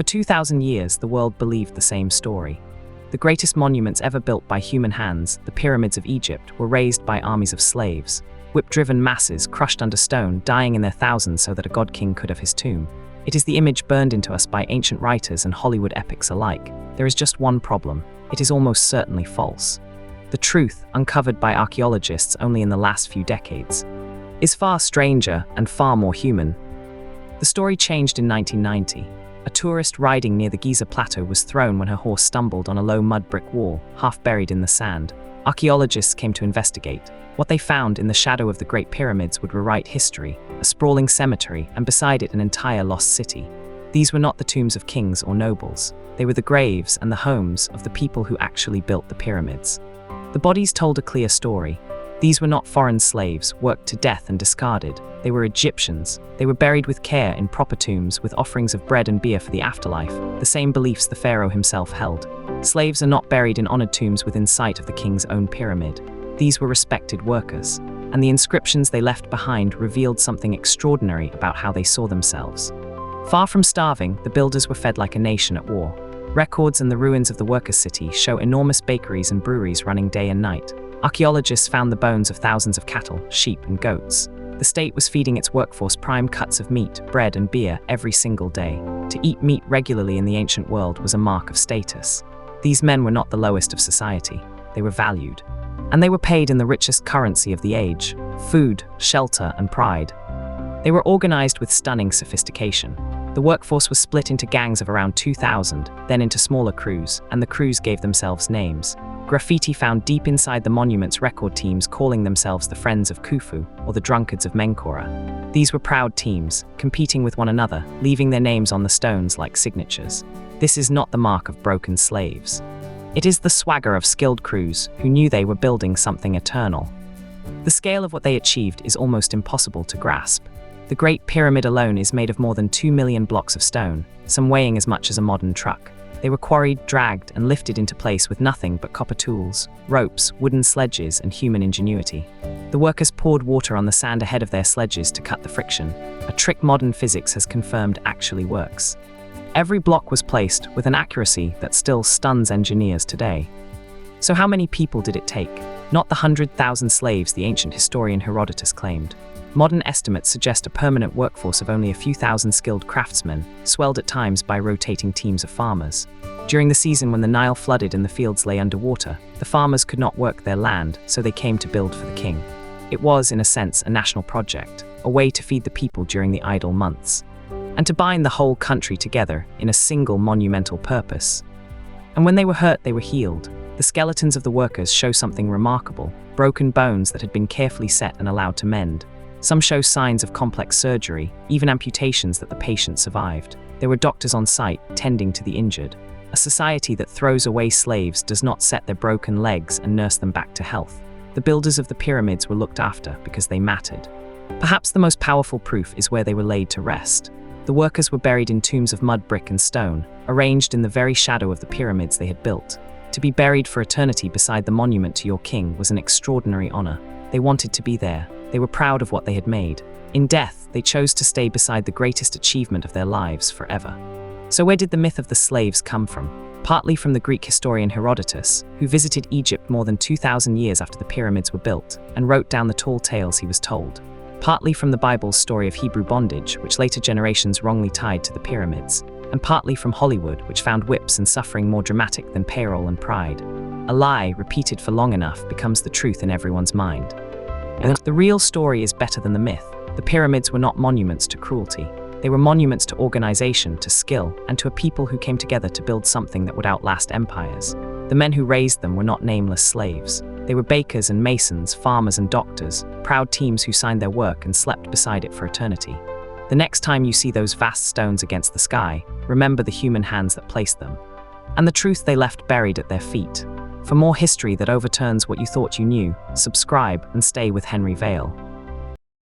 For 2,000 years, the world believed the same story. The greatest monuments ever built by human hands, the pyramids of Egypt, were raised by armies of slaves, whip-driven masses crushed under stone, dying in their thousands so that a god-king could have his tomb. It is the image burned into us by ancient writers and Hollywood epics alike. There is just one problem. It is almost certainly false. The truth, uncovered by archaeologists only in the last few decades, is far stranger and far more human. The story changed in 1990. A tourist riding near the Giza plateau was thrown when her horse stumbled on a low mud brick wall, half buried in the sand. Archaeologists came to investigate. What they found in the shadow of the Great Pyramids would rewrite history, a sprawling cemetery, and beside it an entire lost city. These were not the tombs of kings or nobles. They were the graves and the homes of the people who actually built the pyramids. The bodies told a clear story. These were not foreign slaves, worked to death and discarded. They were Egyptians. They were buried with care in proper tombs with offerings of bread and beer for the afterlife, the same beliefs the pharaoh himself held. Slaves are not buried in honored tombs within sight of the king's own pyramid. These were respected workers, and the inscriptions they left behind revealed something extraordinary about how they saw themselves. Far from starving, the builders were fed like a nation at war. Records and the ruins of the workers' city show enormous bakeries and breweries running day and night. Archaeologists found the bones of thousands of cattle, sheep, and goats. The state was feeding its workforce prime cuts of meat, bread, and beer every single day. To eat meat regularly in the ancient world was a mark of status. These men were not the lowest of society. They were valued. And they were paid in the richest currency of the age: food, shelter, and pride. They were organized with stunning sophistication. The workforce was split into gangs of around 2,000, then into smaller crews, and the crews gave themselves names. Graffiti found deep inside the monument's record teams calling themselves the Friends of Khufu or the Drunkards of Menkora. These were proud teams, competing with one another, leaving their names on the stones like signatures. This is not the mark of broken slaves. It is the swagger of skilled crews who knew they were building something eternal. The scale of what they achieved is almost impossible to grasp. The Great Pyramid alone is made of more than 2 million blocks of stone, some weighing as much as a modern truck. They were quarried, dragged, and lifted into place with nothing but copper tools, ropes, wooden sledges, and human ingenuity. The workers poured water on the sand ahead of their sledges to cut the friction, a trick modern physics has confirmed actually works. Every block was placed with an accuracy that still stuns engineers today. So how many people did it take? Not the 100,000 slaves the ancient historian Herodotus claimed. Modern estimates suggest a permanent workforce of only a few thousand skilled craftsmen, swelled at times by rotating teams of farmers. During the season when the Nile flooded and the fields lay underwater, the farmers could not work their land, so they came to build for the king. It was, in a sense, a national project, a way to feed the people during the idle months, and to bind the whole country together in a single monumental purpose. And when they were hurt, they were healed. The skeletons of the workers show something remarkable: broken bones that had been carefully set and allowed to mend. Some show signs of complex surgery, even amputations that the patient survived. There were doctors on site, tending to the injured. A society that throws away slaves does not set their broken legs and nurse them back to health. The builders of the pyramids were looked after because they mattered. Perhaps the most powerful proof is where they were laid to rest. The workers were buried in tombs of mud, brick, and stone, arranged in the very shadow of the pyramids they had built. To be buried for eternity beside the monument to your king was an extraordinary honor. They wanted to be there. They were proud of what they had made. In death, they chose to stay beside the greatest achievement of their lives forever. So where did the myth of the slaves come from? Partly from the Greek historian Herodotus, who visited Egypt more than 2,000 years after the pyramids were built, and wrote down the tall tales he was told. Partly from the Bible's story of Hebrew bondage, which later generations wrongly tied to the pyramids. And partly from Hollywood, which found whips and suffering more dramatic than payroll and pride. A lie, repeated for long enough, becomes the truth in everyone's mind. And the real story is better than the myth. The pyramids were not monuments to cruelty. They were monuments to organization, to skill, and to a people who came together to build something that would outlast empires. The men who raised them were not nameless slaves. They were bakers and masons, farmers and doctors, proud teams who signed their work and slept beside it for eternity. The next time you see those vast stones against the sky, remember the human hands that placed them, and the truth they left buried at their feet. For more history that overturns what you thought you knew, subscribe and stay with Henry Vale.